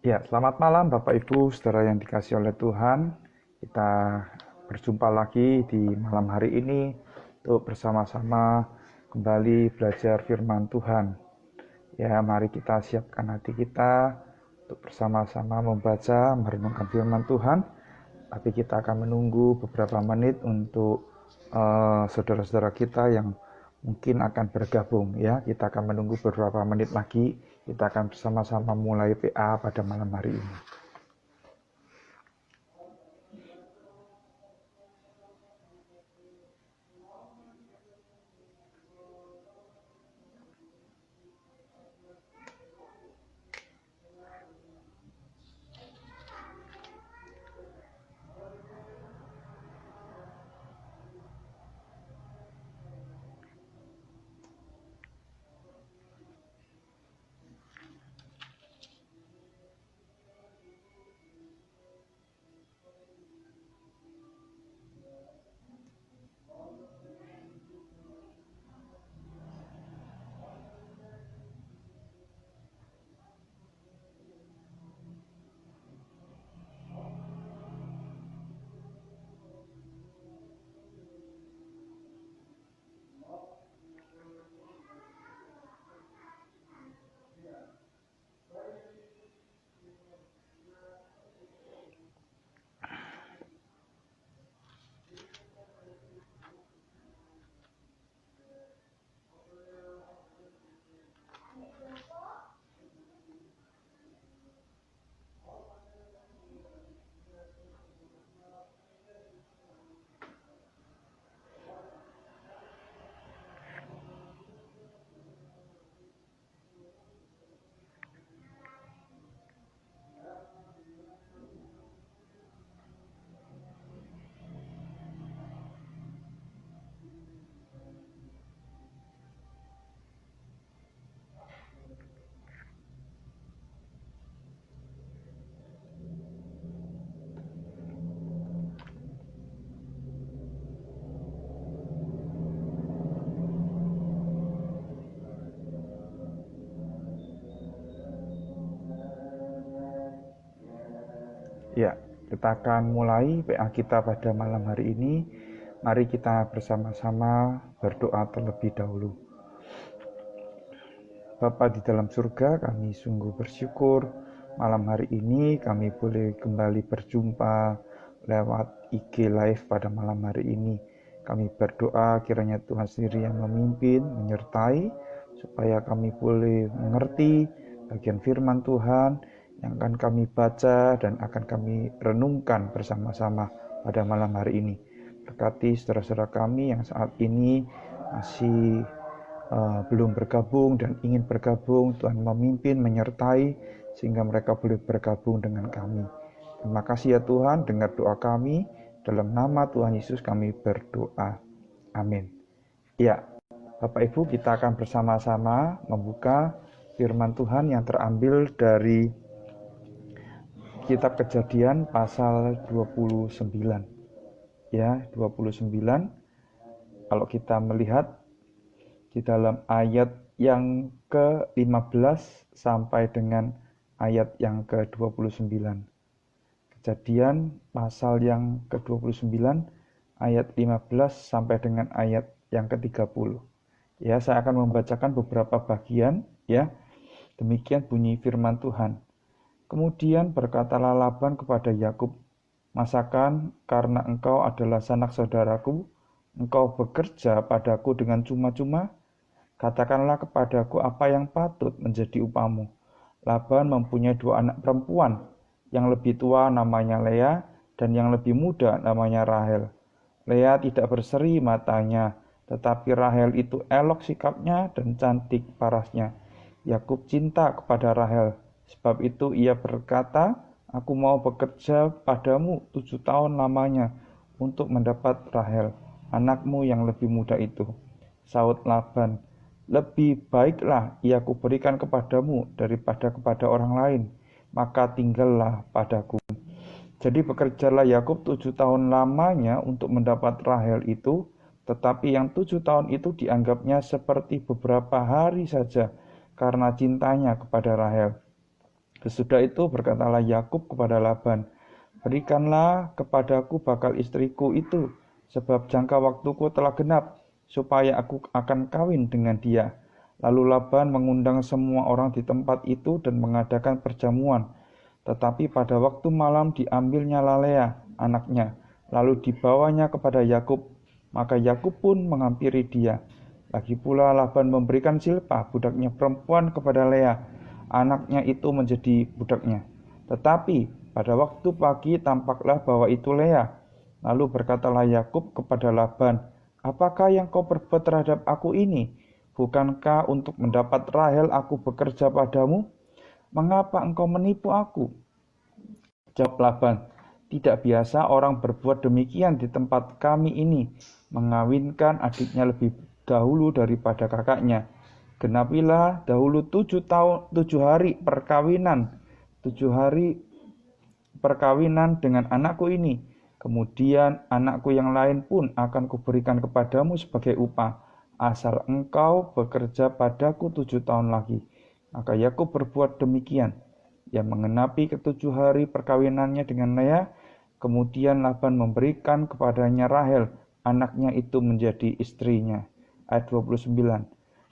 Ya, selamat malam Bapak Ibu, saudara yang dikasih oleh Tuhan. Kita berjumpa lagi di malam hari ini untuk bersama-sama kembali belajar firman Tuhan. Ya, mari kita siapkan hati kita untuk bersama-sama membaca, merenungkan firman Tuhan. Tapi kita akan menunggu beberapa menit untuk saudara-saudara kita yang mungkin akan bergabung ya. Kita akan menunggu beberapa menit lagi. Kita akan bersama-sama mulai PA pada malam hari ini. Ya, kita akan mulai PA kita pada malam hari ini. Mari kita bersama-sama berdoa terlebih dahulu. Bapa di dalam surga, kami sungguh bersyukur malam hari ini kami boleh kembali berjumpa lewat IG Live pada malam hari ini. Kami berdoa kiranya Tuhan sendiri yang memimpin, menyertai, supaya kami boleh mengerti bagian firman Tuhan yang akan kami baca dan akan kami renungkan bersama-sama pada malam hari ini. Berkati saudara-saudara kami yang saat ini masih belum bergabung dan ingin bergabung, Tuhan memimpin, menyertai, sehingga mereka boleh bergabung dengan kami. Terima kasih ya Tuhan, dengar doa kami, dalam nama Tuhan Yesus kami berdoa. Amin. Ya, Bapak Ibu, kita akan bersama-sama membuka firman Tuhan yang terambil dari Kitab Kejadian pasal 29. Ya, 29. Kalau kita melihat di dalam ayat yang ke-15 sampai dengan ayat yang ke-29. Kejadian pasal yang ke-29 ayat 15 sampai dengan ayat yang ke-30. Ya, saya akan membacakan beberapa bagian ya. Demikian bunyi firman Tuhan. Kemudian berkatalah Laban kepada Yakub, "Masakan karena engkau adalah sanak saudaraku, engkau bekerja padaku dengan cuma-cuma? Katakanlah kepadaku apa yang patut menjadi upamu." Laban mempunyai dua anak perempuan, yang lebih tua namanya Lea dan yang lebih muda namanya Rahel. Lea tidak berseri matanya, tetapi Rahel itu elok sikapnya dan cantik parasnya. Yakub cinta kepada Rahel, sebab itu ia berkata, "Aku mau bekerja padamu 7 tahun lamanya untuk mendapat Rahel, anakmu yang lebih muda itu." Saud Laban, "Lebih baiklah ia kuberikan kepadamu daripada kepada orang lain, maka tinggallah padaku." Jadi bekerjalah Yakub 7 tahun lamanya untuk mendapat Rahel itu, tetapi yang 7 tahun itu dianggapnya seperti beberapa hari saja karena cintanya kepada Rahel. Sesudah itu berkatalah Yakub kepada Laban, "Berikanlah kepadaku bakal istriku itu, sebab jangka waktuku telah genap, supaya aku akan kawin dengan dia." Lalu Laban mengundang semua orang di tempat itu dan mengadakan perjamuan. Tetapi pada waktu malam diambilnya Lea, anaknya, lalu dibawanya kepada Yakub. Maka Yakub pun menghampiri dia. Lagi pula Laban memberikan Zilpah, budaknya perempuan, kepada Lea, anaknya itu menjadi budaknya. Tetapi pada waktu pagi tampaklah bahwa itu Lea. Lalu berkatalah Yakub kepada Laban, "Apakah yang kau perbuat terhadap aku ini? Bukankah untuk mendapat Rahel aku bekerja padamu? Mengapa engkau menipu aku?" Jawab Laban, "Tidak biasa orang berbuat demikian di tempat kami ini, mengawinkan adiknya lebih dahulu daripada kakaknya. Genapilah dahulu 7 hari perkawinan dengan anakku ini. Kemudian anakku yang lain pun akan kuberikan kepadamu sebagai upah, asal engkau bekerja padaku 7 tahun lagi." Maka Yakub berbuat demikian. Ia mengenapi ke-7 hari perkawinannya dengan Lea. Kemudian Laban memberikan kepadanya Rahel, anaknya itu menjadi istrinya. Ayat 29.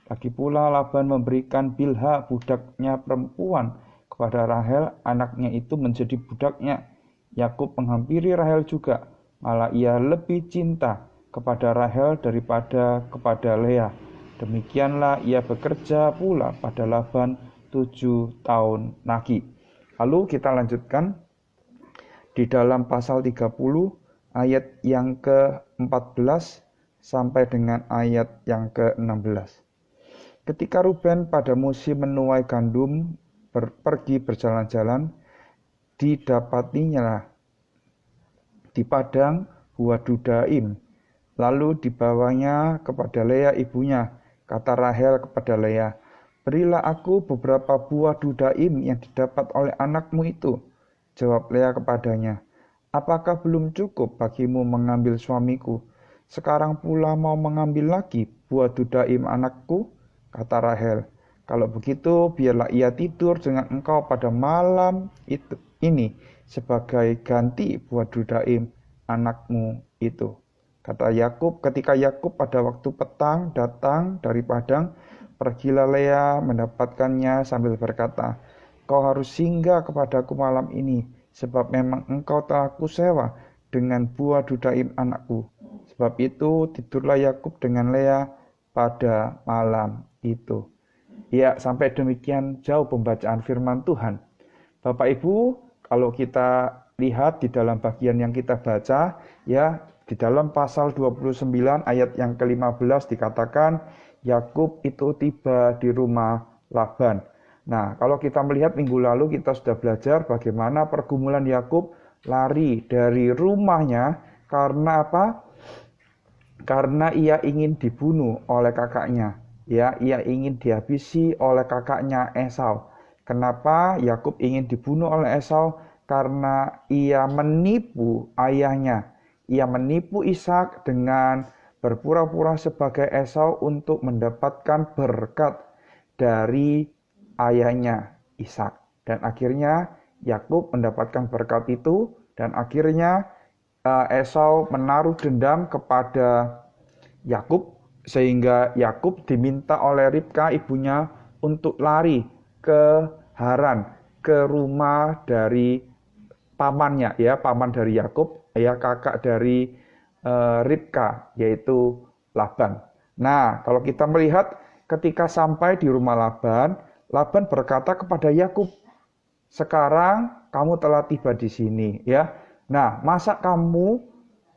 Lagi pula Laban memberikan Bilha, budaknya perempuan, kepada Rahel, anaknya itu menjadi budaknya. Yakub menghampiri Rahel juga, malah ia lebih cinta kepada Rahel daripada kepada Lea. Demikianlah ia bekerja pula pada Laban 7 tahun lagi. Lalu kita lanjutkan di dalam pasal 30 ayat yang ke-14 sampai dengan ayat yang ke-16. Ketika Ruben pada musim menuai gandum pergi berjalan-jalan, didapatinya di padang buah dudaim, lalu dibawanya kepada Lea ibunya. Kata Rahel kepada Lea, "Berilah aku beberapa buah dudaim yang didapat oleh anakmu itu." Jawab Lea kepadanya, "Apakah belum cukup bagimu mengambil suamiku? Sekarang pula mau mengambil lagi buah dudaim anakku?" Kata Rahel, "Kalau begitu biarlah ia tidur dengan engkau pada malam ini sebagai ganti buah dudaim anakmu itu." Kata Yakub, ketika Yakub pada waktu petang datang dari padang, pergilah Lea mendapatkannya sambil berkata, "Kau harus singgah kepadaku malam ini, sebab memang engkau telah kusewa dengan buah dudaim anakku." Sebab itu tidurlah Yakub dengan Lea pada malam itu. Ya, sampai demikian jauh pembacaan firman Tuhan. Bapak Ibu, kalau kita lihat di dalam bagian yang kita baca, ya, di dalam pasal 29 ayat yang ke-15 dikatakan Yakub itu tiba di rumah Laban. Nah, kalau kita melihat minggu lalu kita sudah belajar bagaimana pergumulan Yakub lari dari rumahnya karena apa? Karena ia ingin dibunuh oleh kakaknya. Ya, ia ingin dihabisi oleh kakaknya Esau. Kenapa Yakub ingin dibunuh oleh Esau? Karena ia menipu ayahnya. Ia menipu Ishak dengan berpura-pura sebagai Esau untuk mendapatkan berkat dari ayahnya Ishak. Dan akhirnya Yakub mendapatkan berkat itu dan akhirnya Esau menaruh dendam kepada Yakub sehingga Yakub diminta oleh Ribka ibunya untuk lari ke Haran, ke rumah dari pamannya, ya, paman dari Yakub, ya, kakak dari Ribka, yaitu Laban. Nah, kalau kita melihat ketika sampai di rumah Laban, Laban berkata kepada Yakub, "Sekarang kamu telah tiba di sini, ya. Nah, masa kamu,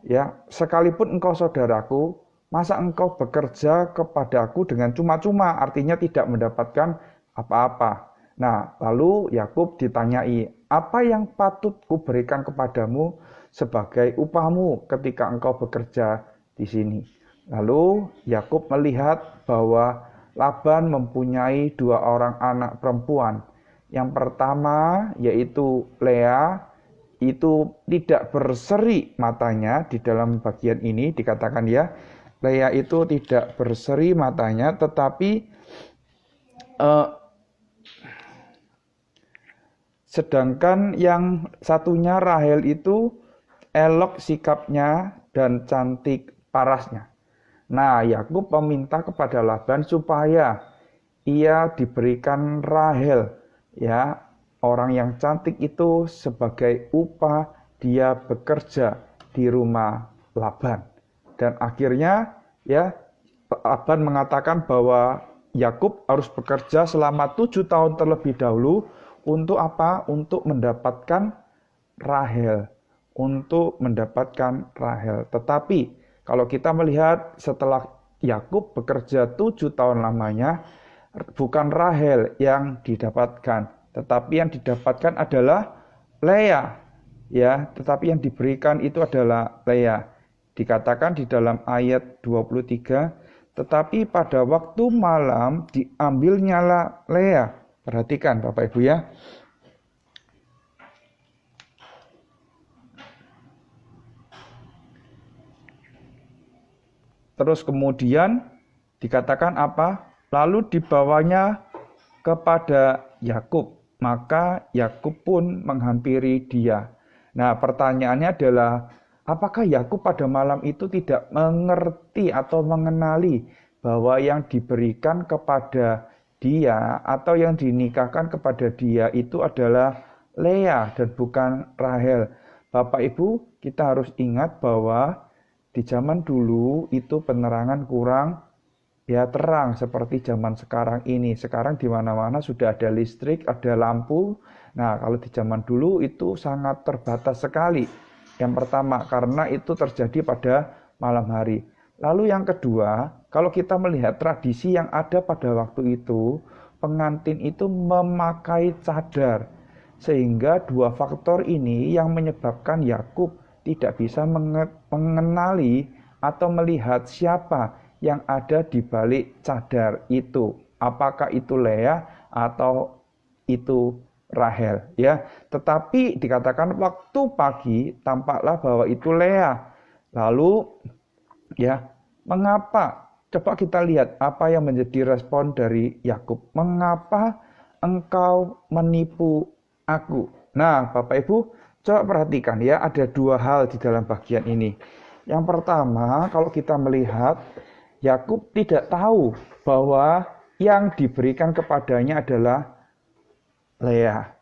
ya, sekalipun engkau saudaraku, masa engkau bekerja kepadaku dengan cuma-cuma?" Artinya tidak mendapatkan apa-apa. Nah, lalu Yakub ditanyai, "Apa yang patut kuberikan kepadamu sebagai upahmu ketika engkau bekerja di sini?" Lalu Yakub melihat bahwa Laban mempunyai 2 orang anak perempuan. Yang pertama yaitu Lea, itu tidak berseri matanya. Di dalam bagian ini dikatakan, ya, Lea itu tidak berseri matanya, tetapi Sedangkan yang satunya Rahel itu elok sikapnya dan cantik parasnya. Nah, Yakub meminta kepada Laban supaya ia diberikan Rahel, ya, orang yang cantik itu sebagai upah dia bekerja di rumah Laban. Dan akhirnya, ya, Laban mengatakan bahwa Yakub harus bekerja selama 7 tahun terlebih dahulu untuk apa? Untuk mendapatkan Rahel. Untuk mendapatkan Rahel. Tetapi kalau kita melihat setelah Yakub bekerja 7 tahun lamanya, bukan Rahel yang didapatkan, tetapi yang didapatkan adalah Lea. Ya, tetapi yang diberikan itu adalah Lea. Dikatakan di dalam ayat 23, tetapi pada waktu malam diambilnyalah Lea. Perhatikan Bapak Ibu ya. Terus kemudian dikatakan apa? Lalu dibawanya kepada Yakub. Maka Yakub pun menghampiri dia. Nah, pertanyaannya adalah, apakah Yakub pada malam itu tidak mengerti atau mengenali bahwa yang diberikan kepada dia atau yang dinikahkan kepada dia itu adalah Lea dan bukan Rahel? Bapak Ibu, kita harus ingat bahwa di zaman dulu itu penerangan kurang ya terang seperti zaman sekarang ini. Sekarang di mana-mana sudah ada listrik, ada lampu. Nah, kalau di zaman dulu itu sangat terbatas sekali. Yang pertama, karena itu terjadi pada malam hari. Lalu yang kedua, kalau kita melihat tradisi yang ada pada waktu itu, pengantin itu memakai cadar. Sehingga dua faktor ini yang menyebabkan Yakub tidak bisa mengenali atau melihat siapa yang ada di balik cadar itu. Apakah itu Lea atau itu Rahel, ya. Tetapi dikatakan waktu pagi tampaklah bahwa itu Lea. Lalu ya, mengapa? Coba kita lihat apa yang menjadi respon dari Yakub. Mengapa engkau menipu aku? Nah, Bapak Ibu, coba perhatikan ya, ada dua hal di dalam bagian ini. Yang pertama, kalau kita melihat Yakub tidak tahu bahwa yang diberikan kepadanya adalah Lea.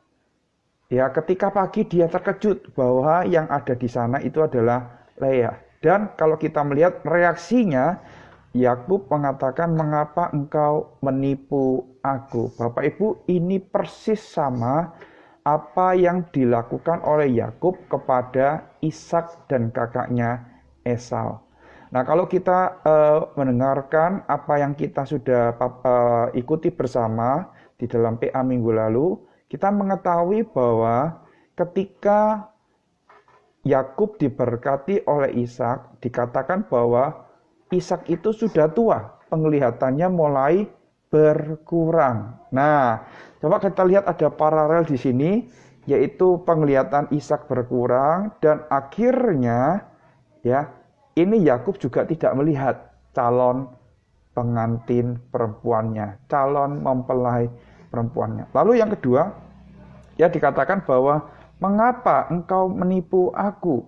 Ya, ketika pagi dia terkejut bahwa yang ada di sana itu adalah Lea. Dan kalau kita melihat reaksinya, Yakub mengatakan, "Mengapa engkau menipu aku?" Bapak Ibu, ini persis sama apa yang dilakukan oleh Yakub kepada Ishak dan kakaknya Esau. Nah, kalau kita mendengarkan apa yang kita sudah ikuti bersama di dalam PA minggu lalu, kita mengetahui bahwa ketika Yakub diberkati oleh Ishak, dikatakan bahwa Ishak itu sudah tua, penglihatannya mulai berkurang. Nah, coba kita lihat ada paralel di sini, yaitu penglihatan Ishak berkurang dan akhirnya ya, ini Yakub juga tidak melihat calon pengantin perempuannya, calon mempelai perempuannya. Lalu yang kedua, ya dikatakan bahwa mengapa engkau menipu aku?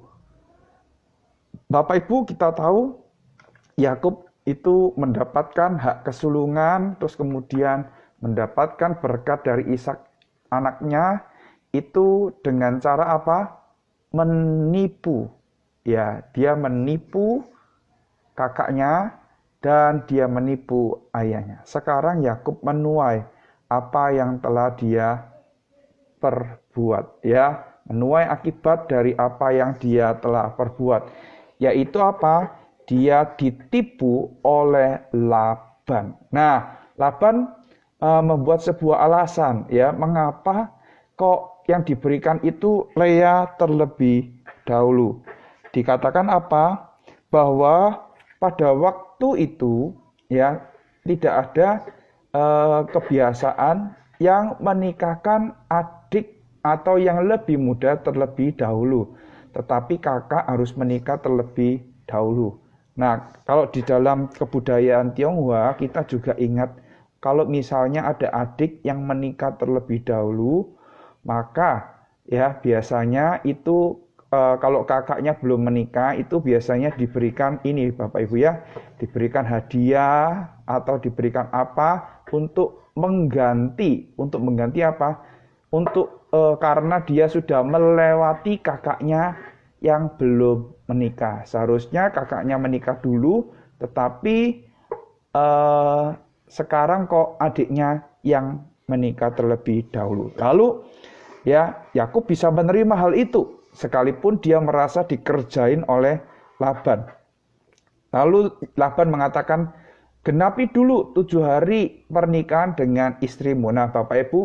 Bapak Ibu, kita tahu Yakub itu mendapatkan hak kesulungan, terus kemudian mendapatkan berkat dari Ishak anaknya itu dengan cara apa? Menipu. Ya, dia menipu kakaknya dan dia menipu ayahnya. Sekarang Yakub menuai apa yang telah dia perbuat, ya, menuai akibat dari apa yang dia telah perbuat, yaitu apa? Dia ditipu oleh Laban. Nah, Laban membuat sebuah alasan, ya, mengapa kok yang diberikan itu Lea terlebih dahulu. Dikatakan apa? Bahwa pada waktu itu, ya, tidak ada kebiasaan yang menikahkan adik atau yang lebih muda terlebih dahulu, tetapi kakak harus menikah terlebih dahulu. Nah, kalau di dalam kebudayaan Tionghoa, kita juga ingat kalau misalnya ada adik yang menikah terlebih dahulu, Maka ya biasanya itu kalau kakaknya belum menikah itu biasanya diberikan ini Bapak Ibu ya, diberikan hadiah atau diberikan apa untuk mengganti apa? Untuk karena dia sudah melewati kakaknya yang belum menikah. Seharusnya kakaknya menikah dulu, tetapi sekarang kok adiknya yang menikah terlebih dahulu. Lalu ya Yakub bisa menerima hal itu sekalipun dia merasa dikerjain oleh Laban. Lalu Laban mengatakan, genapi dulu 7 hari pernikahan dengan istrimu. Nah Bapak Ibu,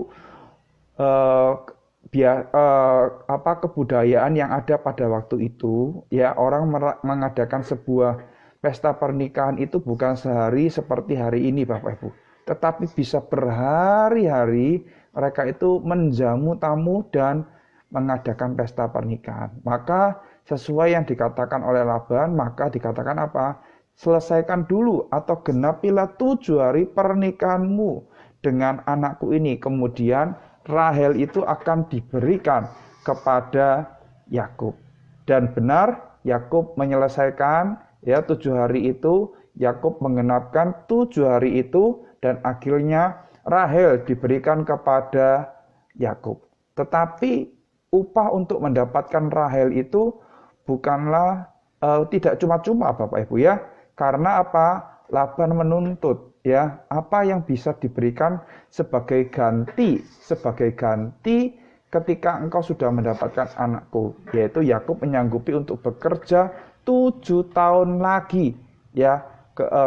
kebudayaan yang ada pada waktu itu, ya orang mengadakan sebuah pesta pernikahan itu bukan sehari seperti hari ini Bapak Ibu, tetapi bisa berhari-hari mereka itu menjamu tamu dan mengadakan pesta pernikahan. Maka sesuai yang dikatakan oleh Laban, maka dikatakan apa? Selesaikan dulu atau genapilah 7 hari pernikahanmu dengan anakku ini. Kemudian Rahel itu akan diberikan kepada Yakub. Dan benar Yakub menyelesaikan ya 7 hari itu, Yakub menggenapkan 7 hari itu, dan akhirnya Rahel diberikan kepada Yakub. Tetapi upah untuk mendapatkan Rahel itu bukanlah tidak cuma-cuma Bapak Ibu ya. Karena apa? Laban menuntut ya, apa yang bisa diberikan sebagai ganti ketika engkau sudah mendapatkan anakku, yaitu Yakub menyanggupi untuk bekerja 7 tahun lagi ya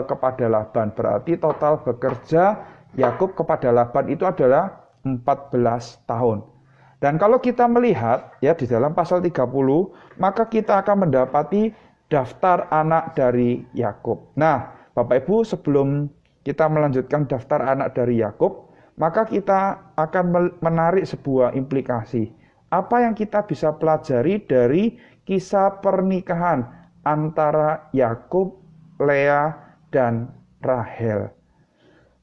kepada Laban. Berarti total bekerja Yakub kepada Laban itu adalah 14 tahun. Dan kalau kita melihat ya di dalam pasal 30, maka kita akan mendapati daftar anak dari Yakub. Nah, Bapak Ibu, sebelum kita melanjutkan daftar anak dari Yakub, maka kita akan menarik sebuah implikasi. Apa yang kita bisa pelajari dari kisah pernikahan antara Yakub, Lea, dan Rahel?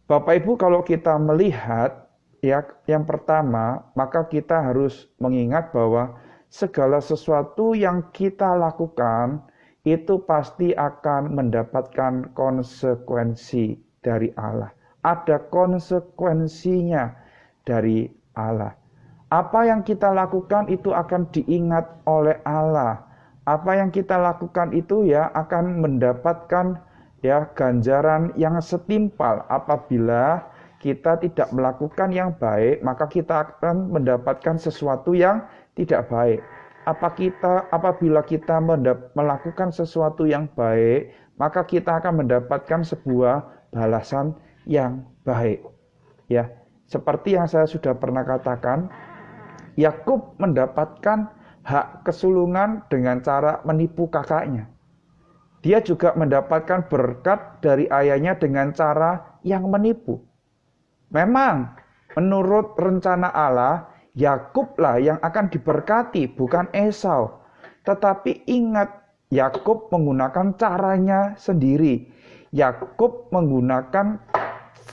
Bapak Ibu, kalau kita melihat ya, yang pertama, maka kita harus mengingat bahwa segala sesuatu yang kita lakukan itu pasti akan mendapatkan konsekuensi dari Allah. Ada konsekuensinya dari Allah. Apa yang kita lakukan itu akan diingat oleh Allah. Apa yang kita lakukan itu ya akan mendapatkan ya ganjaran yang setimpal. Apabila kita tidak melakukan yang baik, maka kita akan mendapatkan sesuatu yang tidak baik. Apabila kita melakukan sesuatu yang baik, maka kita akan mendapatkan sebuah balasan yang baik. Ya, seperti yang saya sudah pernah katakan, Yakub mendapatkan hak kesulungan dengan cara menipu kakaknya. Dia juga mendapatkan berkat dari ayahnya dengan cara yang menipu. Memang menurut rencana Allah, Yakublah yang akan diberkati, bukan Esau. Tetapi ingat, Yakub menggunakan caranya sendiri. Yakub menggunakan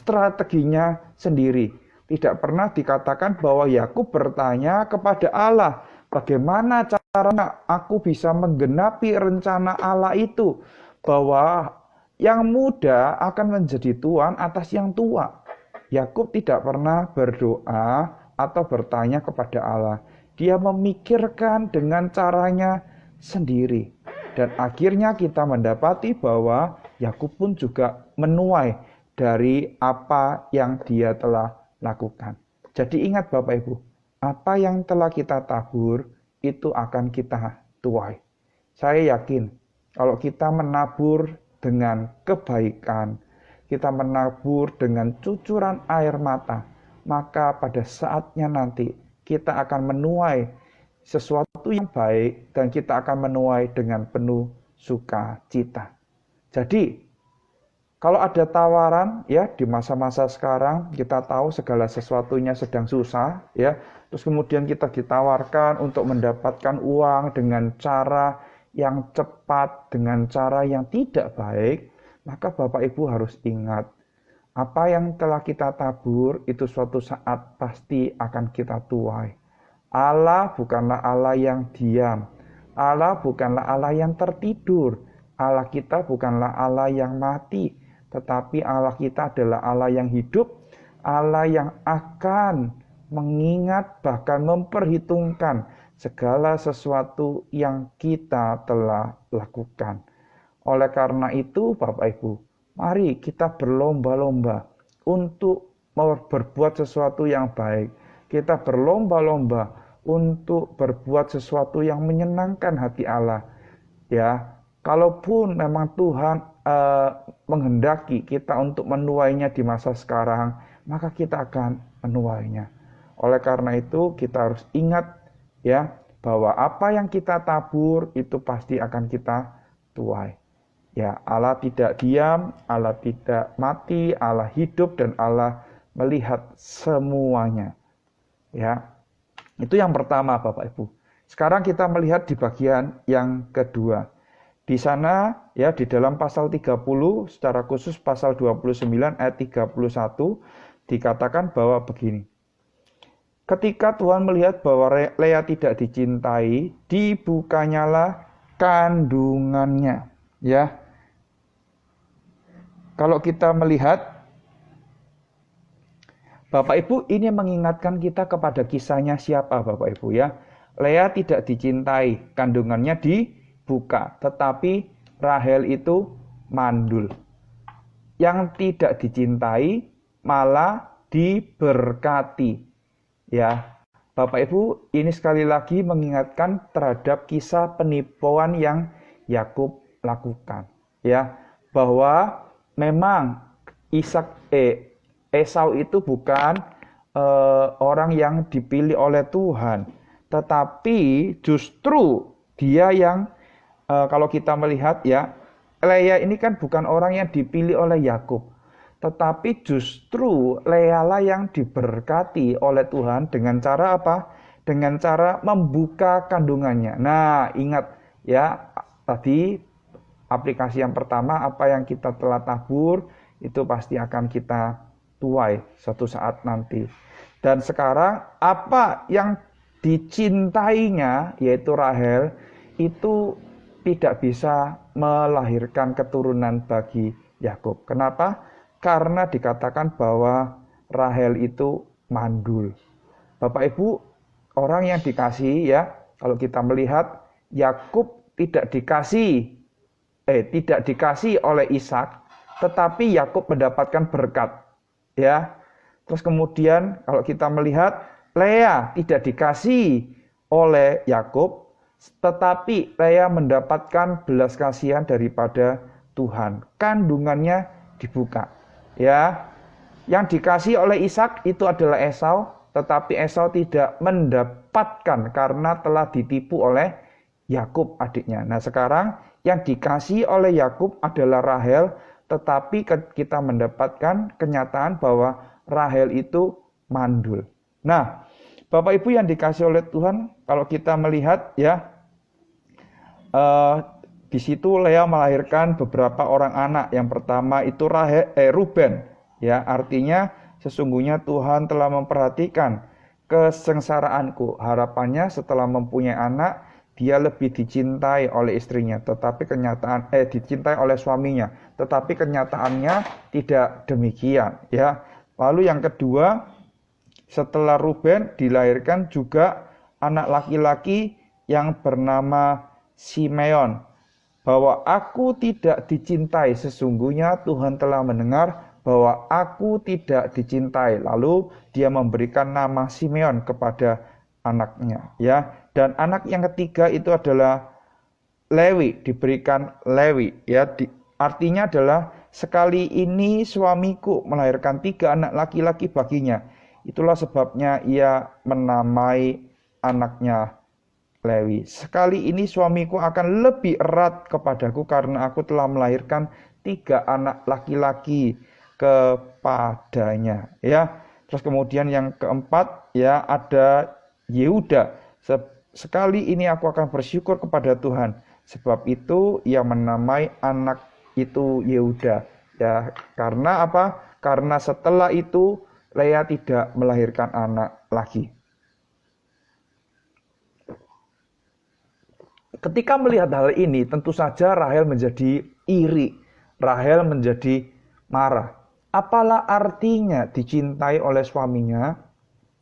strateginya sendiri. Tidak pernah dikatakan bahwa Yakub bertanya kepada Allah, bagaimana caranya aku bisa menggenapi rencana Allah itu, bahwa yang muda akan menjadi tuan atas yang tua. Yakub tidak pernah berdoa atau bertanya kepada Allah. Dia memikirkan dengan caranya sendiri. Dan akhirnya kita mendapati bahwa Yakub pun juga menuai dari apa yang dia telah lakukan. Jadi ingat Bapak Ibu, apa yang telah kita tabur itu akan kita tuai. Saya yakin kalau kita menabur dengan kebaikan, kita menabur dengan cucuran air mata, maka pada saatnya nanti kita akan menuai sesuatu yang baik dan kita akan menuai dengan penuh sukacita. Jadi, kalau ada tawaran ya di masa-masa sekarang, kita tahu segala sesuatunya sedang susah ya. Terus kemudian kita ditawarkan untuk mendapatkan uang dengan cara yang cepat, dengan cara yang tidak baik, maka Bapak Ibu harus ingat, apa yang telah kita tabur itu suatu saat pasti akan kita tuai. Allah bukanlah Allah yang diam. Allah bukanlah Allah yang tertidur. Allah kita bukanlah Allah yang mati, tetapi Allah kita adalah Allah yang hidup, Allah yang akan mengingat bahkan memperhitungkan segala sesuatu yang kita telah lakukan. Oleh karena itu, Bapak Ibu, mari kita berlomba-lomba untuk berbuat sesuatu yang baik. Kita berlomba-lomba untuk berbuat sesuatu yang menyenangkan hati Allah. Ya, kalaupun memang Tuhan menghendaki kita untuk menuainya di masa sekarang, maka kita akan menuainya. Oleh karena itu, kita harus ingat ya bahwa apa yang kita tabur itu pasti akan kita tuai. Ya, Allah tidak diam, Allah tidak mati, Allah hidup dan Allah melihat semuanya. Ya. Itu yang pertama, Bapak Ibu. Sekarang kita melihat di bagian yang kedua. Di sana ya di dalam pasal 30 secara khusus pasal 29 ayat 31 dikatakan bahwa begini. Ketika Tuhan melihat bahwa Lea tidak dicintai, dibukanyalah kandungannya. Ya. Kalau kita melihat Bapak Ibu, ini mengingatkan kita kepada kisahnya siapa Bapak Ibu ya. Lea tidak dicintai, kandungannya dibuka, tetapi Rahel itu mandul. Yang tidak dicintai malah diberkati. Ya, Bapak Ibu, ini sekali lagi mengingatkan terhadap kisah penipuan yang Yakub lakukan. Ya, bahwa memang Esau itu bukan orang yang dipilih oleh Tuhan, tetapi justru dia yang kalau kita melihat ya, Lea ini kan bukan orang yang dipilih oleh Yakub, tetapi justru Lea lah yang diberkati oleh Tuhan dengan cara apa? Dengan cara membuka kandungannya. Nah, ingat ya, tadi aplikasi yang pertama, apa yang kita telah tabur itu pasti akan kita tuai suatu saat nanti. Dan sekarang apa yang dicintainya yaitu Rahel itu tidak bisa melahirkan keturunan bagi Yakub. Kenapa? Karena dikatakan bahwa Rahel itu mandul. Bapak Ibu, orang yang dikasih ya, kalau kita melihat Yakub tidak dikasih oleh Ishak, tetapi Yakub mendapatkan berkat. Ya, terus kemudian kalau kita melihat Lea tidak dikasih oleh Yakub, tetapi Lea mendapatkan belas kasihan daripada Tuhan. Kandungannya dibuka. Ya, yang dikasih oleh Ishak itu adalah Esau, tetapi Esau tidak mendapatkan karena telah ditipu oleh Yakub adiknya. Nah, sekarang yang dikasih oleh Yakub adalah Rahel, tetapi kita mendapatkan kenyataan bahwa Rahel itu mandul. Nah, Bapak Ibu yang dikasih oleh Tuhan, kalau kita melihat ya, di situ Lea melahirkan beberapa orang anak. Yang pertama itu Ruben, ya, artinya sesungguhnya Tuhan telah memperhatikan kesengsaraanku. Harapannya setelah mempunyai anak, dia lebih dicintai oleh istrinya, tetapi dicintai oleh suaminya, tetapi kenyataannya tidak demikian, ya. Lalu yang kedua, setelah Ruben dilahirkan juga anak laki-laki yang bernama Simeon, bahwa aku tidak dicintai, sesungguhnya Tuhan telah mendengar bahwa aku tidak dicintai. Lalu dia memberikan nama Simeon kepada anaknya, ya. Dan anak yang ketiga itu adalah Lewi, diberikan Lewi, ya. Artinya adalah sekali ini suamiku melahirkan 3 anak laki-laki baginya. Itulah sebabnya ia menamai anaknya Lewi. Sekali ini suamiku akan lebih erat kepadaku karena aku telah melahirkan 3 anak laki-laki kepadanya, ya. Terus kemudian yang keempat ya ada Yehuda. Sekali ini aku akan bersyukur kepada Tuhan. Sebab itu ia menamai anak itu Yehuda. Ya, karena apa? Karena setelah itu Lea tidak melahirkan anak lagi. Ketika melihat hal ini, tentu saja Rahel menjadi iri. Rahel menjadi marah. Apalah artinya dicintai oleh suaminya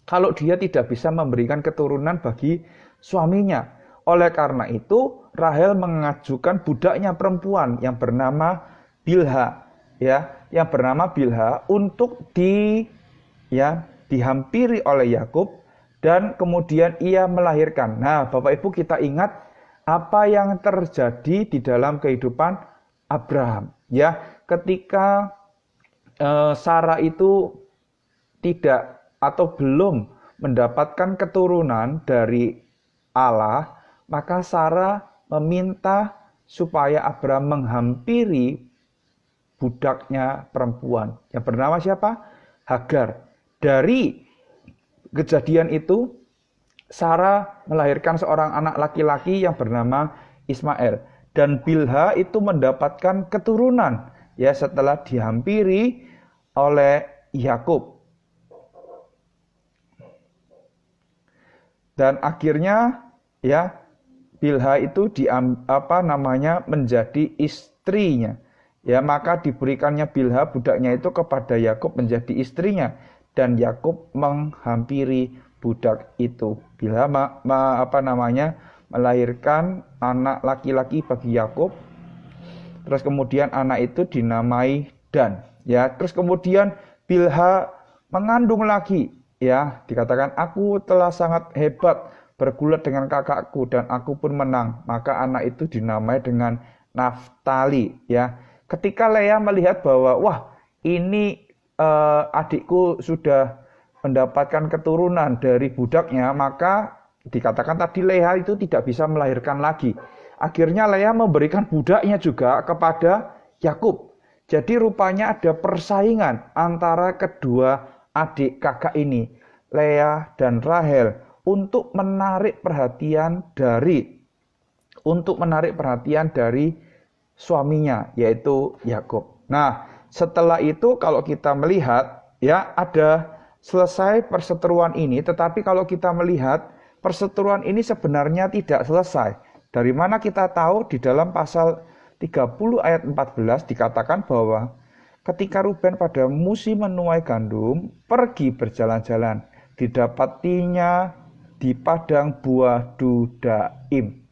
kalau dia tidak bisa memberikan keturunan bagi suaminya. Oleh karena itu, Rahel mengajukan budaknya perempuan yang bernama Bilha, yang bernama Bilha untuk dihampiri oleh Yakub dan kemudian ia melahirkan. Nah, Bapak Ibu, kita ingat apa yang terjadi di dalam kehidupan Abraham, ketika Sarah itu tidak atau belum mendapatkan keturunan dari Allah, maka Sarah meminta supaya Abraham menghampiri budaknya perempuan yang bernama siapa? Hagar. Dari kejadian itu Sarah melahirkan seorang anak laki-laki yang bernama Ismail, dan Bilha itu mendapatkan keturunan setelah dihampiri oleh Yakub. Dan akhirnya Bilha itu menjadi istrinya. Maka diberikannya Bilha budaknya itu kepada Yakub menjadi istrinya, dan Yakub menghampiri budak itu. Bilha melahirkan anak laki-laki bagi Yakub. Terus kemudian anak itu dinamai Dan. Terus kemudian Bilha mengandung lagi. Dikatakan aku telah sangat hebat bergulat dengan kakakku dan aku pun menang. Maka anak itu dinamai dengan Naftali. Ketika Leah melihat bahwa wah ini adikku sudah mendapatkan keturunan dari budaknya, maka dikatakan tadi Leah itu tidak bisa melahirkan lagi. Akhirnya Leah memberikan budaknya juga kepada Yakub. Jadi rupanya ada persaingan antara kedua adik kakak ini, Leah dan Rahel, untuk menarik perhatian dari suaminya, yaitu Yakub. Nah, setelah itu kalau kita melihat ada selesai perseteruan ini, tetapi kalau kita melihat perseteruan ini sebenarnya tidak selesai. Dari mana kita tahu? Di dalam pasal 30 ayat 14 dikatakan bahwa ketika Ruben pada musim menuai gandum pergi berjalan-jalan, didapatinya di padang buah Dudaim.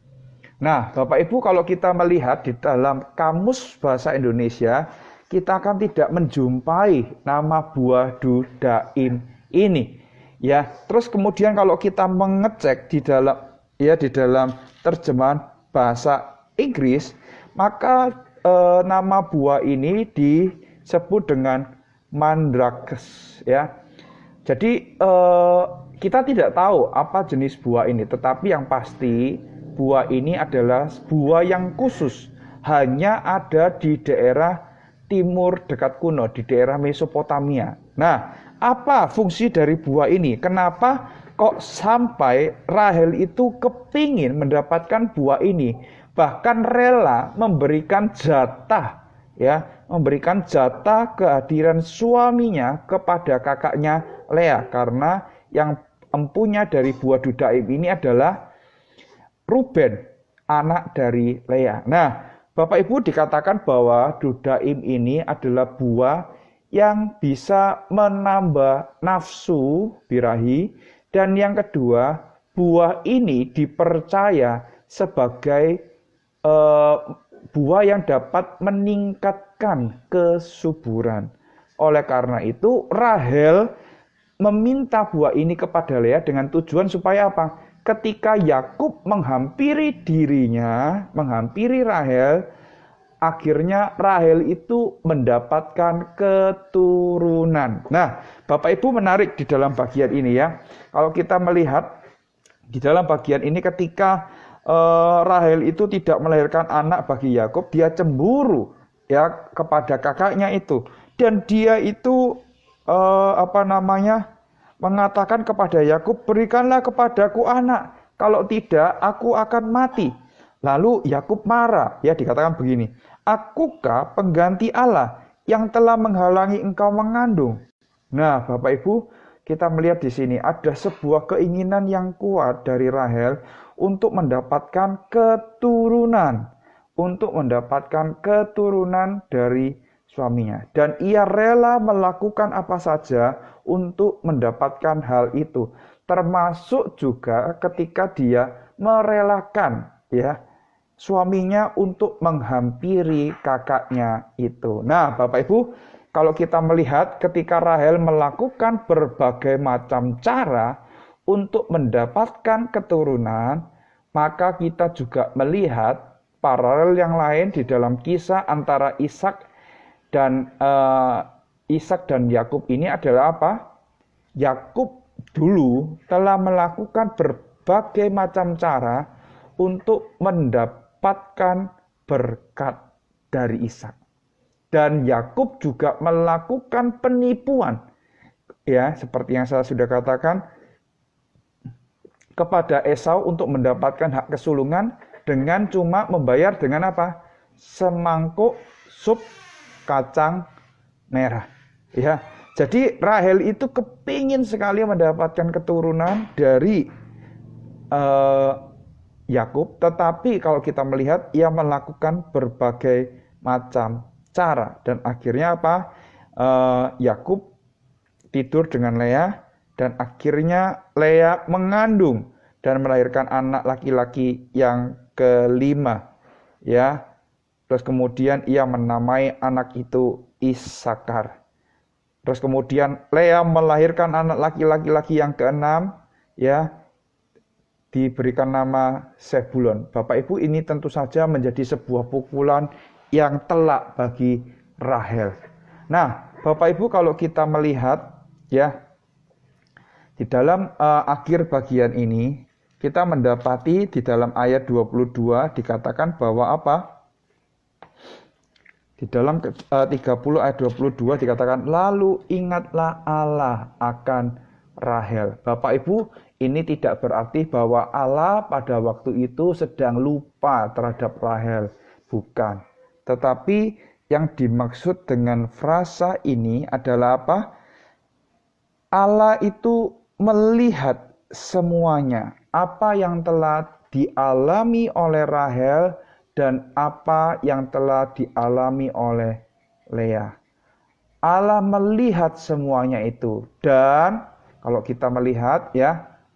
Nah, Bapak Ibu, kalau kita melihat di dalam kamus bahasa Indonesia, kita akan tidak menjumpai nama buah Dudaim ini. Terus kemudian kalau kita mengecek di dalam terjemahan bahasa Inggris, maka nama buah ini disebut dengan mandrakes. Jadi kita tidak tahu apa jenis buah ini, tetapi yang pasti buah ini adalah buah yang khusus, hanya ada di daerah timur dekat kuno, di daerah Mesopotamia. Nah, apa fungsi dari buah ini? Kenapa kok sampai Rahel itu kepingin mendapatkan buah ini, bahkan rela memberikan jatah kehadiran suaminya kepada kakaknya Leah, karena yang empunya dari buah Dudaim ini adalah Ruben, anak dari Leah. Nah, Bapak Ibu, dikatakan bahwa Dudaim ini adalah buah yang bisa menambah nafsu birahi, dan yang kedua, buah ini dipercaya sebagai buah yang dapat meningkatkan kesuburan. Oleh karena itu, Rahel meminta buah ini kepada Leah dengan tujuan supaya apa? Ketika Yakub menghampiri Rahel, akhirnya Rahel itu mendapatkan keturunan. Nah, Bapak Ibu, menarik di dalam bagian ini Kalau kita melihat di dalam bagian ini, ketika Rahel itu tidak melahirkan anak bagi Yakub, dia cemburu kepada kakaknya itu, dan dia itu mengatakan kepada Yakub, berikanlah kepadaku anak, kalau tidak aku akan mati. Lalu Yakub marah, dikatakan begini, akukah pengganti Allah yang telah menghalangi engkau mengandung? Nah, Bapak Ibu, kita melihat di sini ada sebuah keinginan yang kuat dari Rahel untuk mendapatkan keturunan, dari suaminya. Dan ia rela melakukan apa saja untuk mendapatkan hal itu, termasuk juga ketika dia merelakan suaminya untuk menghampiri kakaknya itu. Nah, Bapak Ibu, kalau kita melihat ketika Rahel melakukan berbagai macam cara untuk mendapatkan keturunan, maka kita juga melihat paralel yang lain di dalam kisah antara Ishak dan Yakub ini adalah apa? Yakub dulu telah melakukan berbagai macam cara untuk mendapatkan berkat dari Ishak. Dan Yakub juga melakukan penipuan, seperti yang saya sudah katakan, kepada Esau untuk mendapatkan hak kesulungan dengan cuma membayar dengan apa? Semangkuk sup kacang merah. Jadi Rahel itu kepingin sekali mendapatkan keturunan dari Yakub, tetapi kalau kita melihat ia melakukan berbagai macam cara dan akhirnya apa? Yakub tidur dengan Lea dan akhirnya Lea mengandung dan melahirkan anak laki-laki yang kelima, Terus kemudian ia menamai anak itu Isakar. Terus kemudian Lea melahirkan anak laki-laki yang keenam, diberikan nama Zebulon. Bapak Ibu, ini tentu saja menjadi sebuah pukulan yang telak bagi Rahel. Nah, Bapak Ibu, kalau kita melihat di dalam akhir bagian ini kita mendapati di dalam ayat 22 dikatakan bahwa apa? Di dalam 30 ayat 22 dikatakan, lalu ingatlah Allah akan Rahel. Bapak Ibu, ini tidak berarti bahwa Allah pada waktu itu sedang lupa terhadap Rahel. Bukan. Tetapi yang dimaksud dengan frasa ini adalah apa? Allah itu melihat semuanya. Apa yang telah dialami oleh Rahel dan apa yang telah dialami oleh Lea. Allah melihat semuanya itu. Dan kalau kita melihat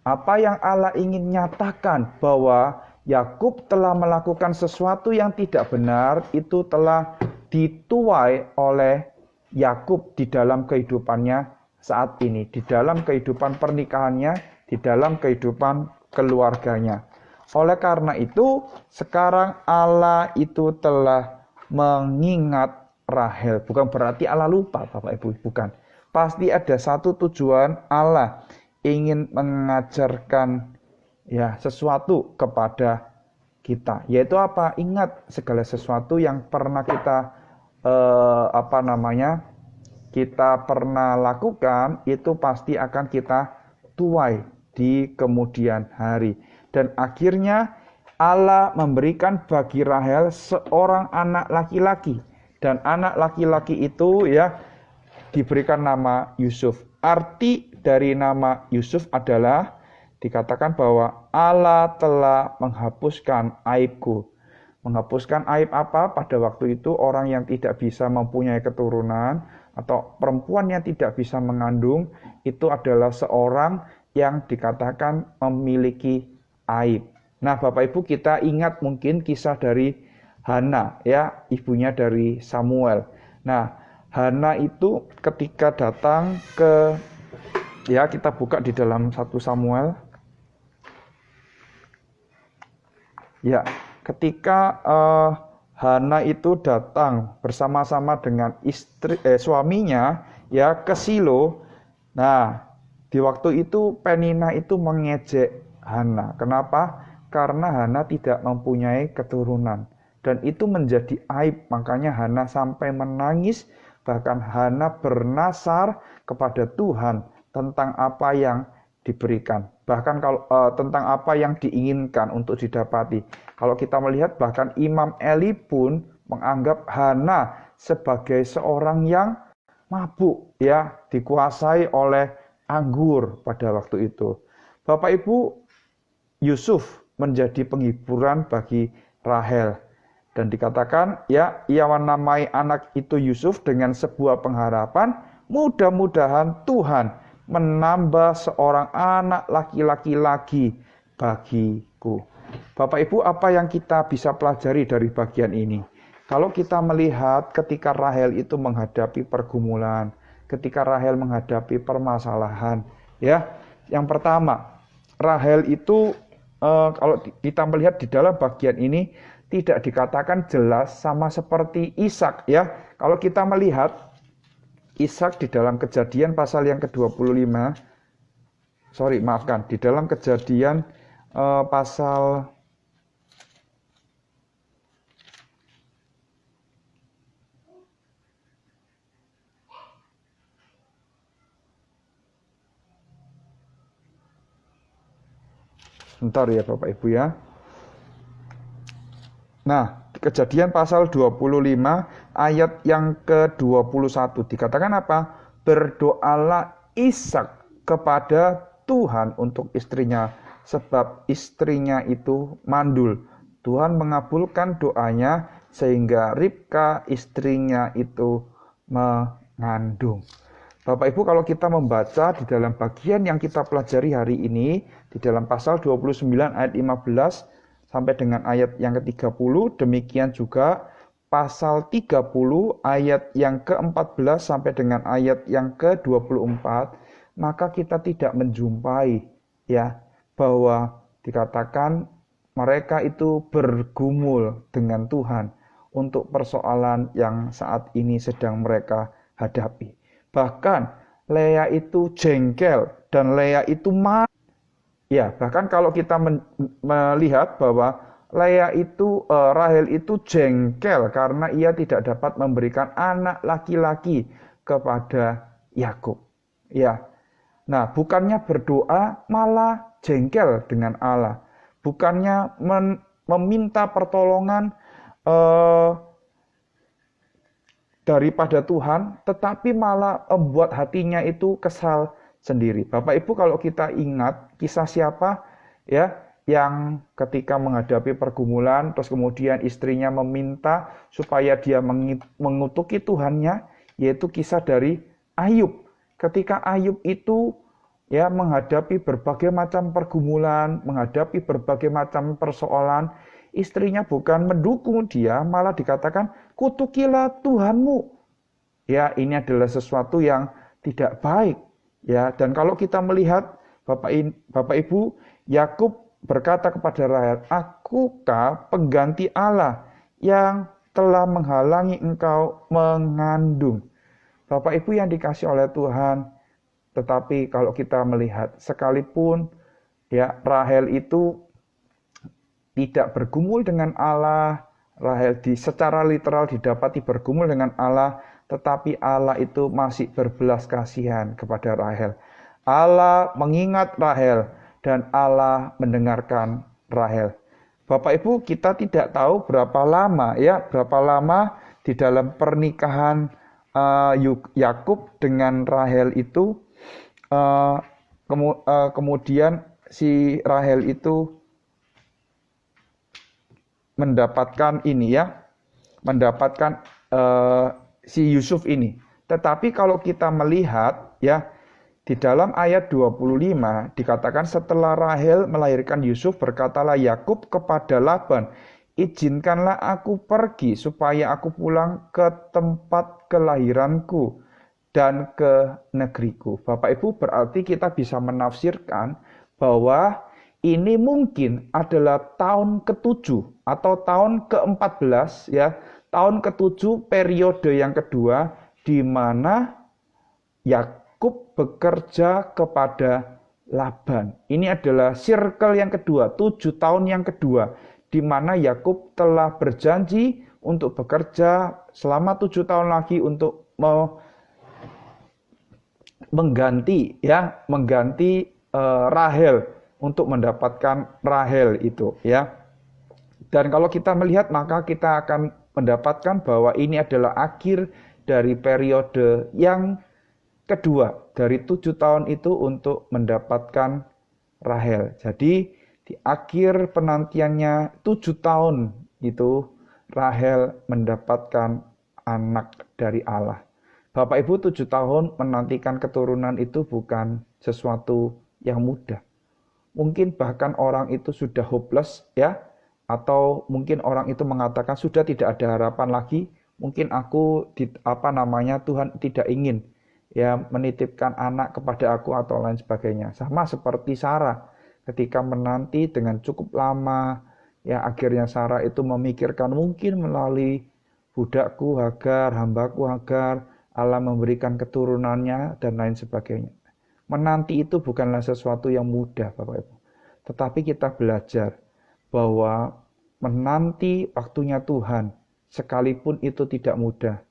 apa yang Allah ingin nyatakan bahwa Yakub telah melakukan sesuatu yang tidak benar, itu telah dituai oleh Yakub di dalam kehidupannya saat ini, di dalam kehidupan pernikahannya, di dalam kehidupan keluarganya. Oleh karena itu, sekarang Allah itu telah mengingat Rahel. Bukan berarti Allah lupa, Bapak Ibu, bukan. Pasti ada satu tujuan Allah ingin mengajarkan sesuatu kepada kita, yaitu apa? Ingat segala sesuatu yang pernah kita kita pernah lakukan, itu pasti akan kita tuai di kemudian hari. Dan akhirnya Allah memberikan bagi Rahel seorang anak laki-laki, dan anak laki-laki itu diberikan nama Yusuf. Arti dari nama Yusuf adalah dikatakan bahwa Allah telah menghapuskan aibku. Menghapuskan aib apa? Pada waktu itu orang yang tidak bisa mempunyai keturunan atau perempuan yang tidak bisa mengandung itu adalah seorang yang dikatakan memiliki aib. Nah, Bapak Ibu, kita ingat mungkin kisah dari Hana, ibunya dari Samuel. Nah, Hana itu ketika datang ke kita buka di dalam 1 Samuel. Ketika Hana itu datang bersama-sama dengan suaminya ke Silo. Nah, di waktu itu Penina itu mengejek Hana. Kenapa? Karena Hana tidak mempunyai keturunan. Dan itu menjadi aib. Makanya Hana sampai menangis. Bahkan Hana bernasar kepada Tuhan tentang apa yang diberikan. Bahkan kalau tentang apa yang diinginkan untuk didapati. Kalau kita melihat bahkan Imam Eli pun menganggap Hana sebagai seorang yang mabuk, dikuasai oleh anggur pada waktu itu. Bapak Ibu, Yusuf menjadi penghiburan bagi Rahel. Dan dikatakan, ya, ia menamai anak itu Yusuf dengan sebuah pengharapan, mudah-mudahan Tuhan menambah seorang anak laki-laki lagi bagiku. Bapak Ibu, apa yang kita bisa pelajari dari bagian ini? Kalau kita melihat ketika Rahel itu menghadapi pergumulan, ketika Rahel menghadapi permasalahan, ya, yang pertama, Rahel itu kalau kita melihat di dalam bagian ini tidak dikatakan jelas sama seperti Ishak, ya. Kalau kita melihat Ishak di dalam Kejadian pasal yang ke-25, di dalam Kejadian pasal Bentar ya Bapak Ibu ya. Nah, Kejadian pasal 25 ayat yang ke-21 dikatakan apa? Berdoalah Ishak kepada Tuhan untuk istrinya, sebab istrinya itu mandul. Tuhan mengabulkan doanya sehingga Ribka istrinya itu mengandung. Bapak Ibu, kalau kita membaca di dalam bagian yang kita pelajari hari ini, di dalam pasal 29 ayat 15 sampai dengan ayat yang ke-30, demikian juga pasal 30 ayat yang ke-14 sampai dengan ayat yang ke-24, maka kita tidak menjumpai ya bahwa dikatakan mereka itu bergumul dengan Tuhan untuk persoalan yang saat ini sedang mereka hadapi. Bahkan Lea itu jengkel dan Lea itu marah. Ya, bahkan kalau kita melihat bahwa Rahel itu jengkel karena ia tidak dapat memberikan anak laki-laki kepada Yakub. Ya. Nah, bukannya berdoa malah jengkel dengan Allah. Bukannya meminta pertolongan daripada Tuhan, tetapi malah membuat hatinya itu kesal sendiri. Bapak Ibu, kalau kita ingat kisah siapa ya yang ketika menghadapi pergumulan terus kemudian istrinya meminta supaya dia mengutuki Tuhannya, yaitu kisah dari Ayub. Ketika Ayub itu ya menghadapi berbagai macam pergumulan, menghadapi berbagai macam persoalan, istrinya bukan mendukung dia, malah dikatakan kutukilah Tuhanmu. Ya, ini adalah sesuatu yang tidak baik. Ya, dan kalau kita melihat Bapak Ibu, Yakub berkata kepada Rahel, "Akukah pengganti Allah yang telah menghalangi engkau mengandung?" Bapak Ibu yang dikasih oleh Tuhan, tetapi kalau kita melihat sekalipun ya Rahel itu tidak bergumul dengan Allah, Rahel secara literal didapati bergumul dengan Allah, tetapi Allah itu masih berbelas kasihan kepada Rahel. Allah mengingat Rahel dan Allah mendengarkan Rahel. Bapak Ibu, kita tidak tahu berapa lama di dalam pernikahan Yakub dengan Rahel itu kemudian si Rahel itu mendapatkan si Yusuf ini. Tetapi kalau kita melihat ya di dalam ayat 25 dikatakan setelah Rahel melahirkan Yusuf, berkatalah Yakub kepada Laban, "Izinkanlah aku pergi supaya aku pulang ke tempat kelahiranku dan ke negeriku." Bapak Ibu, berarti kita bisa menafsirkan bahwa ini mungkin adalah tahun ke-7 atau tahun ke-14 ya, tahun ke-7 periode yang kedua di mana Yakub bekerja kepada Laban. Ini adalah circle yang kedua, 7 tahun yang kedua di mana Yakub telah berjanji untuk bekerja selama 7 tahun lagi untuk mengganti Rahel, untuk mendapatkan Rahel itu ya. Dan kalau kita melihat maka kita akan mendapatkan bahwa ini adalah akhir dari periode yang kedua dari 7 tahun itu untuk mendapatkan Rahel. Jadi Di akhir penantiannya 7 tahun itu Rahel mendapatkan anak dari Allah. Bapak Ibu, 7 tahun menantikan keturunan itu bukan sesuatu yang mudah. Mungkin bahkan orang itu sudah hopeless ya, atau mungkin orang itu mengatakan sudah tidak ada harapan lagi, mungkin aku Tuhan tidak ingin ya menitipkan anak kepada aku atau lain sebagainya. Sama seperti Sarah ketika menanti dengan cukup lama, ya akhirnya Sarah itu memikirkan mungkin melalui budakku Hagar, hambaku Hagar, Allah memberikan keturunannya dan lain sebagainya. Menanti itu bukanlah sesuatu yang mudah, Bapak Ibu. Tetapi kita belajar bahwa menanti waktunya Tuhan, sekalipun itu tidak mudah,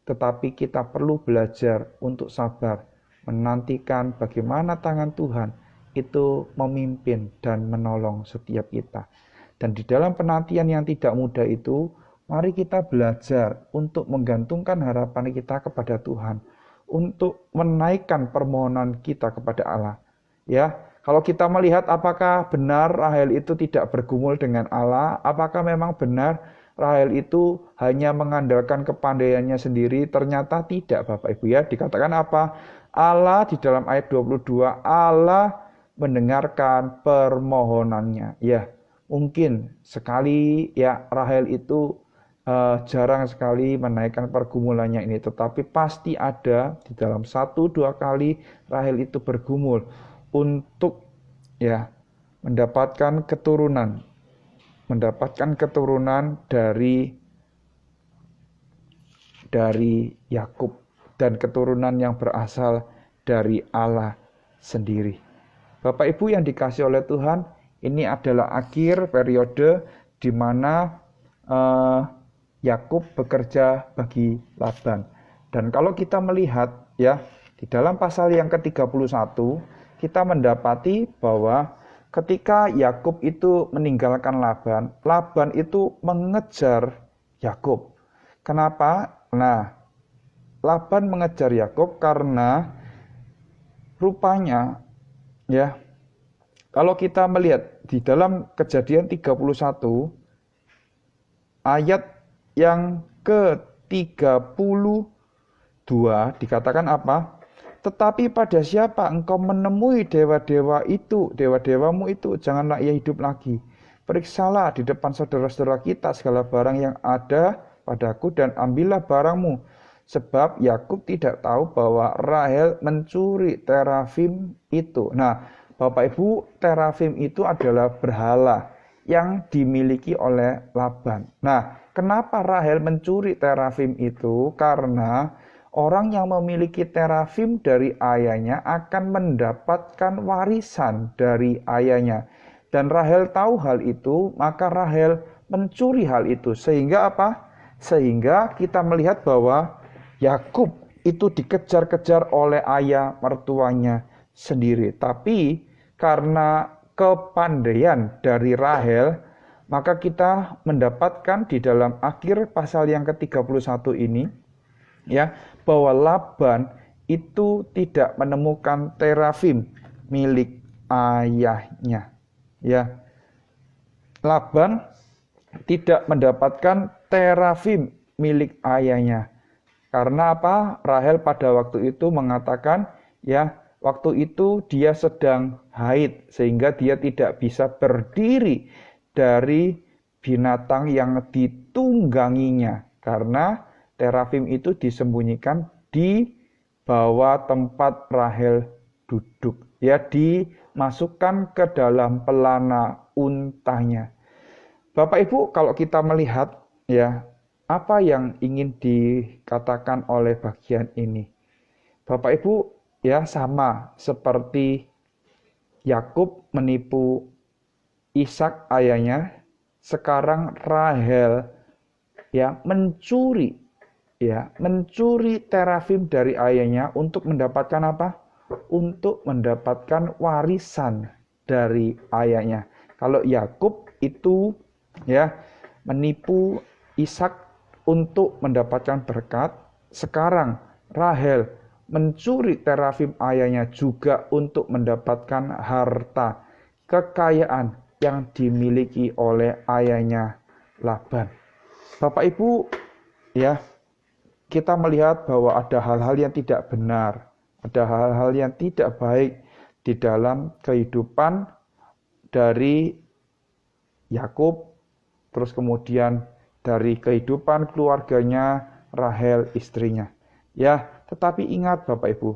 tetapi kita perlu belajar untuk sabar, menantikan bagaimana tangan Tuhan itu memimpin dan menolong setiap kita. Dan di dalam penantian yang tidak mudah itu, mari kita belajar untuk menggantungkan harapan kita kepada Tuhan, untuk menaikkan permohonan kita kepada Allah. Ya, kalau kita melihat apakah benar Rahel itu tidak bergumul dengan Allah, apakah memang benar Rahel itu hanya mengandalkan kepandaiannya sendiri, ternyata tidak, Bapak Ibu ya. Dikatakan apa? Allah di dalam ayat 22, Allah mendengarkan permohonannya. Ya, mungkin sekali ya Rahel itu jarang sekali menaikkan pergumulannya ini, tetapi pasti ada di dalam 1-2 kali Rahel itu bergumul untuk ya mendapatkan keturunan dari Yakub dan keturunan yang berasal dari Allah sendiri. Bapak Ibu yang dikasihi oleh Tuhan, ini adalah akhir periode di mana Yakub bekerja bagi Laban. Dan kalau kita melihat ya di dalam pasal yang ke-31, kita mendapati bahwa ketika Yakub itu meninggalkan Laban, Laban itu mengejar Yakub. Kenapa? Nah, Laban mengejar Yakub karena rupanya ya, kalau kita melihat di dalam Kejadian 31 ayat yang ke-32 dikatakan apa? Tetapi pada siapa engkau menemui dewa-dewamu itu, janganlah ia hidup lagi. Periksalah di depan saudara-saudara kita segala barang yang ada padaku dan ambillah barangmu. Sebab Yakub tidak tahu bahwa Rahel mencuri terafim itu. Nah, Bapak Ibu, terafim itu adalah berhala yang dimiliki oleh Laban. Nah, kenapa Rahel mencuri terafim itu? Karena orang yang memiliki terafim dari ayahnya akan mendapatkan warisan dari ayahnya. Dan Rahel tahu hal itu, maka Rahel mencuri hal itu. Sehingga apa? Sehingga kita melihat bahwa Yakub itu dikejar-kejar oleh ayah mertuanya sendiri. Tapi karena kepandaian dari Rahel, maka kita mendapatkan di dalam akhir pasal yang ke-31 ini ya, bahwa Laban itu tidak menemukan terafim milik ayahnya. Ya. Laban tidak mendapatkan terafim milik ayahnya. Karena apa? Rahel pada waktu itu mengatakan ya, waktu itu dia sedang haid sehingga dia tidak bisa berdiri dari binatang yang ditungganginya, karena terafim itu disembunyikan di bawah tempat Rahel duduk, ya dimasukkan ke dalam pelana untanya. Bapak Ibu, kalau kita melihat ya apa yang ingin dikatakan oleh bagian ini, Bapak Ibu, ya sama seperti Yakub menipu Ishak ayahnya, sekarang Rahel ya mencuri terafim dari ayahnya untuk mendapatkan apa? Untuk mendapatkan warisan dari ayahnya. Kalau Yakub itu ya menipu Ishak untuk mendapatkan berkat, sekarang Rahel mencuri terafim ayahnya juga untuk mendapatkan harta, kekayaan yang dimiliki oleh ayahnya Laban. Bapak Ibu, ya, kita melihat bahwa ada hal-hal yang tidak benar, ada hal-hal yang tidak baik di dalam kehidupan dari Yakub, terus kemudian dari kehidupan keluarganya Rahel istrinya. Ya, tetapi ingat Bapak Ibu,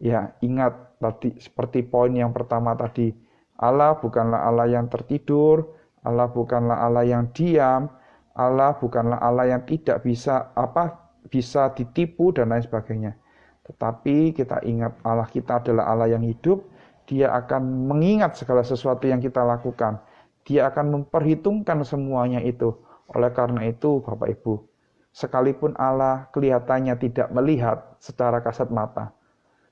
ya ingat tadi seperti poin yang pertama tadi, Allah bukanlah Allah yang tertidur, Allah bukanlah Allah yang diam, Allah bukanlah Allah yang tidak bisa ditipu dan lain sebagainya. Tetapi kita ingat Allah kita adalah Allah yang hidup, Dia akan mengingat segala sesuatu yang kita lakukan. Dia akan memperhitungkan semuanya itu. Oleh karena itu, Bapak Ibu, sekalipun Allah kelihatannya tidak melihat secara kasat mata,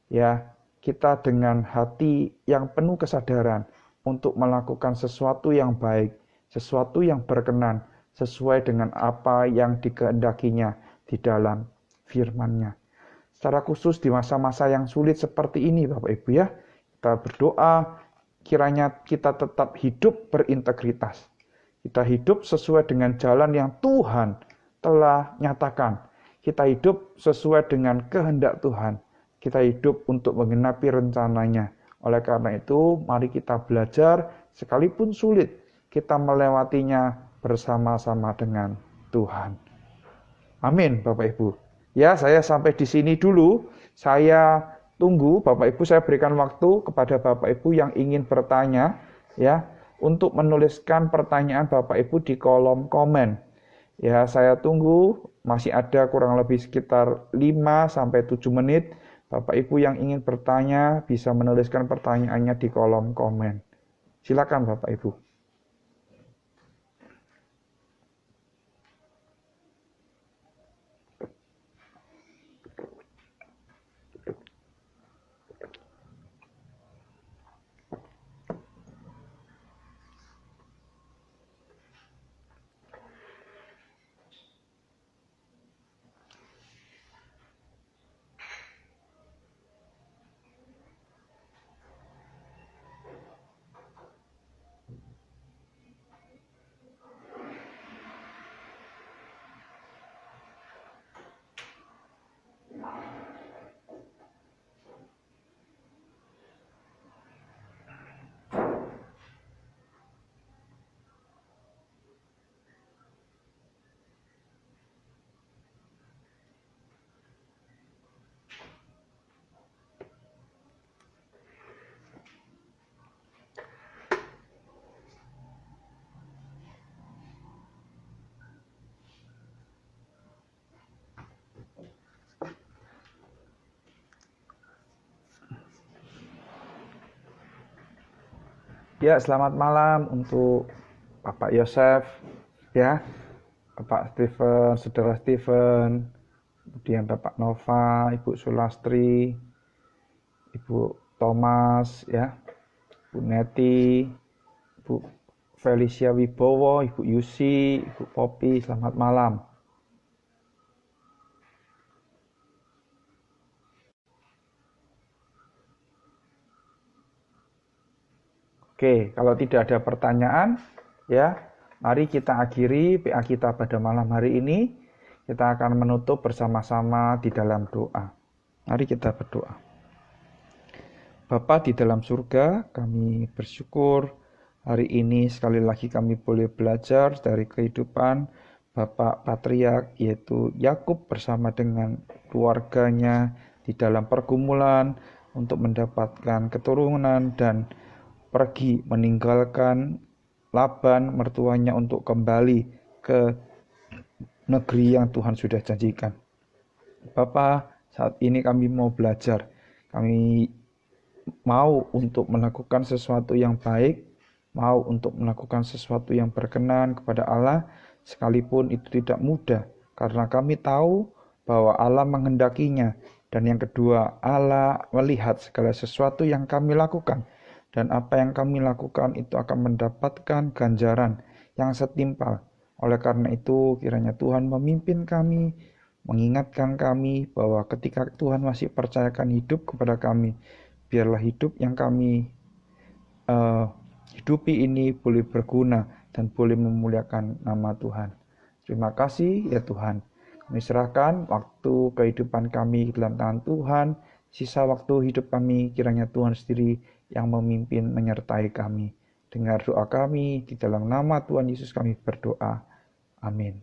ya, kita dengan hati yang penuh kesadaran untuk melakukan sesuatu yang baik, sesuatu yang berkenan, sesuai dengan apa yang dikehendakinya di dalam firman-Nya. Secara khusus di masa-masa yang sulit seperti ini, Bapak Ibu ya, kita berdoa kiranya kita tetap hidup berintegritas. Kita hidup sesuai dengan jalan yang Tuhan telah nyatakan. Kita hidup sesuai dengan kehendak Tuhan. Kita hidup untuk menggenapi rencananya. Oleh karena itu, mari kita belajar sekalipun sulit, kita melewatinya bersama-sama dengan Tuhan. Amin, Bapak Ibu. Ya, saya sampai di sini dulu. Saya tunggu Bapak Ibu, saya berikan waktu kepada Bapak Ibu yang ingin bertanya ya, untuk menuliskan pertanyaan Bapak Ibu di kolom komen. Ya, saya tunggu, masih ada kurang lebih sekitar 5 sampai 7 menit. Bapak Ibu yang ingin bertanya bisa menuliskan pertanyaannya di kolom komen. Silakan Bapak Ibu. Ya, selamat malam untuk Bapak Yosef, ya, Bapak Steven, Saudara Steven, kemudian Bapak Nova, Ibu Sulastri, Ibu Thomas, ya, Bu Neti, Bu Felicia Wibowo, Ibu Yusi, Ibu Popi, selamat malam. Oke, kalau tidak ada pertanyaan, ya, mari kita akhiri PA kita pada malam hari ini. Kita akan menutup bersama-sama di dalam doa. Mari kita berdoa. Bapa di dalam surga, kami bersyukur hari ini sekali lagi kami boleh belajar dari kehidupan Bapak Patriark, yaitu Yakub bersama dengan keluarganya di dalam pergumulan untuk mendapatkan keturunan dan pergi meninggalkan Laban mertuanya untuk kembali ke negeri yang Tuhan sudah janjikan. Bapa, saat ini kami mau belajar. Kami mau untuk melakukan sesuatu yang baik, mau untuk melakukan sesuatu yang berkenan kepada Allah, sekalipun itu tidak mudah, karena kami tahu bahwa Allah menghendakinya. Dan yang kedua, Allah melihat segala sesuatu yang kami lakukan. Dan apa yang kami lakukan itu akan mendapatkan ganjaran yang setimpal. Oleh karena itu, kiranya Tuhan memimpin kami, mengingatkan kami bahwa ketika Tuhan masih percayakan hidup kepada kami, biarlah hidup yang kami hidupi ini boleh berguna dan boleh memuliakan nama Tuhan. Terima kasih ya Tuhan. Kami serahkan waktu kehidupan kami dalam tangan Tuhan. Sisa waktu hidup kami kiranya Tuhan sendiri yang memimpin menyertai kami. Dengar doa kami, di dalam nama Tuhan Yesus kami berdoa. Amin.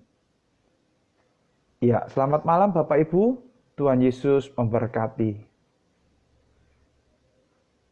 Ya, selamat malam Bapak Ibu. Tuhan Yesus memberkati.